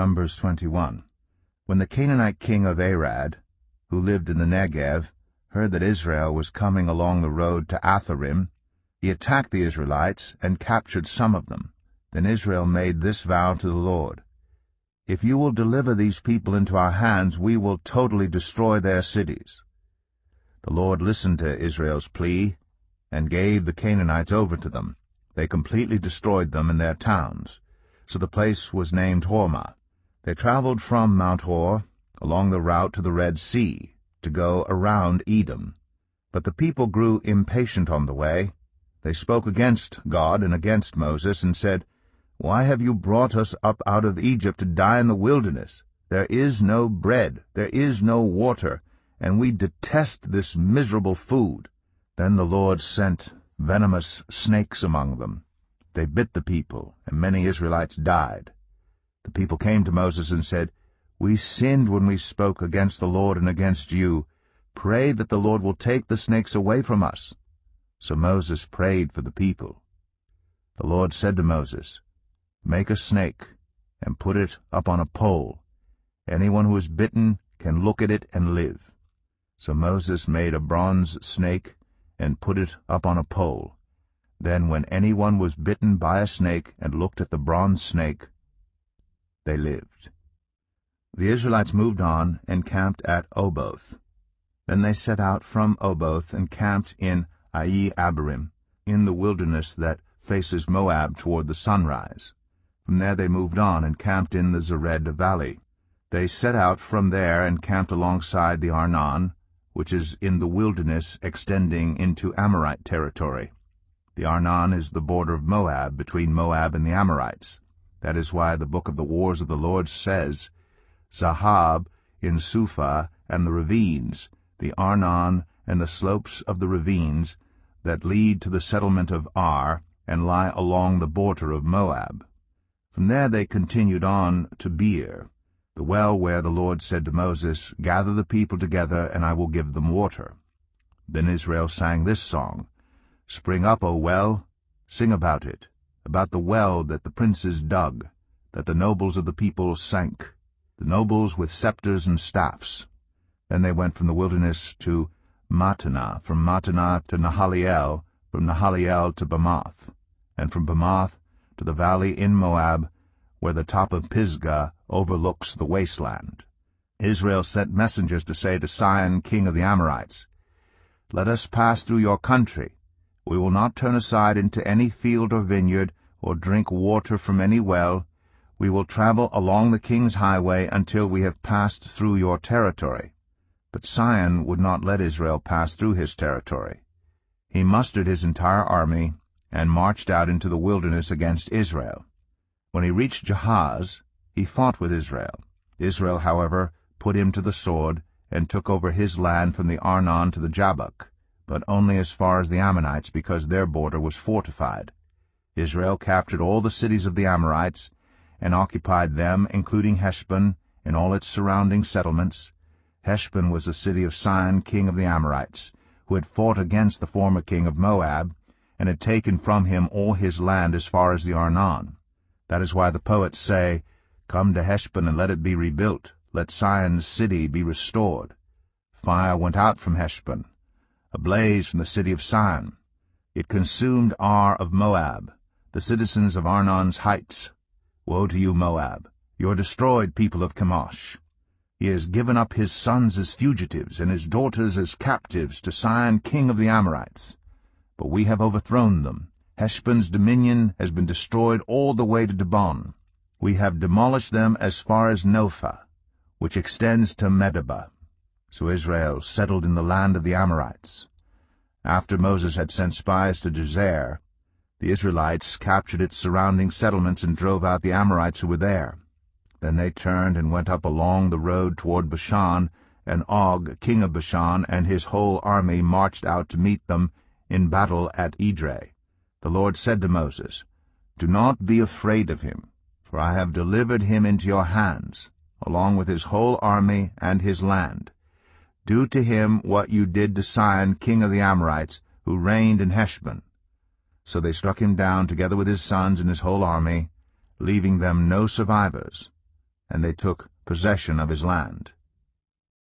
Numbers 21. When the Canaanite king of Arad, who lived in the Negev, heard that Israel was coming along the road to Atharim, he attacked the Israelites and captured some of them. Then Israel made this vow to the Lord: "If you will deliver these people into our hands, we will totally destroy their cities." The Lord listened to Israel's plea and gave the Canaanites over to them. They completely destroyed them and their towns. So the place was named Hormah. They traveled from Mount Hor along the route to the Red Sea to go around Edom. But the people grew impatient on the way. They spoke against God and against Moses and said, "Why have you brought us up out of Egypt to die in the wilderness? There is no bread, there is no water, and we detest this miserable food." Then the Lord sent venomous snakes among them. They bit the people, and many Israelites died. The people came to Moses and said, "We sinned when we spoke against the Lord and against you. Pray that the Lord will take the snakes away from us." So Moses prayed for the people. The Lord said to Moses, "Make a snake and put it up on a pole. Anyone who is bitten can look at it and live." So Moses made a bronze snake and put it up on a pole. Then when anyone was bitten by a snake and looked at the bronze snake, they lived. The Israelites moved on and camped at Oboth. Then they set out from Oboth and camped in Abarim, in the wilderness that faces Moab toward the sunrise. From there they moved on and camped in the Zered valley. They set out from there and camped alongside the Arnon, which is in the wilderness extending into Amorite territory. The Arnon is the border of Moab, between Moab and the Amorites. That is why the book of the Wars of the Lord says, "Zahab in Suphah and the ravines, the Arnon and the slopes of the ravines that lead to the settlement of Ar and lie along the border of Moab." From there they continued on to Beer, the well where the Lord said to Moses, "Gather the people together, and I will give them water." Then Israel sang this song: "Spring up, O well, sing about it, about the well that the princes dug, that the nobles of the people sank, the nobles with scepters and staffs." Then they went from the wilderness to Mattanah, from Mattanah to Nahaliel, from Nahaliel to Bamoth, and from Bamoth to the valley in Moab, where the top of Pisgah overlooks the wasteland. Israel sent messengers to say to Sihon, king of the Amorites, "Let us pass through your country. We will not turn aside into any field or vineyard, or drink water from any well. We will travel along the king's highway until we have passed through your territory." But Sihon would not let Israel pass through his territory. He mustered his entire army and marched out into the wilderness against Israel. When he reached Jahaz, he fought with Israel. Israel, however, put him to the sword and took over his land from the Arnon to the Jabbok, but only as far as the Ammonites, because their border was fortified. Israel captured all the cities of the Amorites and occupied them, including Heshbon and all its surrounding settlements. Heshbon was the city of Sihon, king of the Amorites, who had fought against the former king of Moab, and had taken from him all his land as far as the Arnon. That is why the poets say, "Come to Heshbon and let it be rebuilt. Let Sihon's city be restored." Fire went out from Heshbon, a blaze from the city of Sihon. It consumed Ar of Moab, the citizens of Arnon's heights. Woe to you, Moab! You are destroyed, people of Chemosh. He has given up his sons as fugitives and his daughters as captives to Sihon, king of the Amorites. But we have overthrown them. Heshbon's dominion has been destroyed all the way to Dibon. We have demolished them as far as Nophah, which extends to Medeba. So Israel settled in the land of the Amorites. After Moses had sent spies to Jazer, the Israelites captured its surrounding settlements and drove out the Amorites who were there. Then they turned and went up along the road toward Bashan, and Og, king of Bashan, and his whole army marched out to meet them in battle at Edrei. The Lord said to Moses, "Do not be afraid of him, for I have delivered him into your hands, along with his whole army and his land. Do to him what you did to Sihon, king of the Amorites, who reigned in Heshbon." So they struck him down together with his sons and his whole army, leaving them no survivors. and they took possession of his land.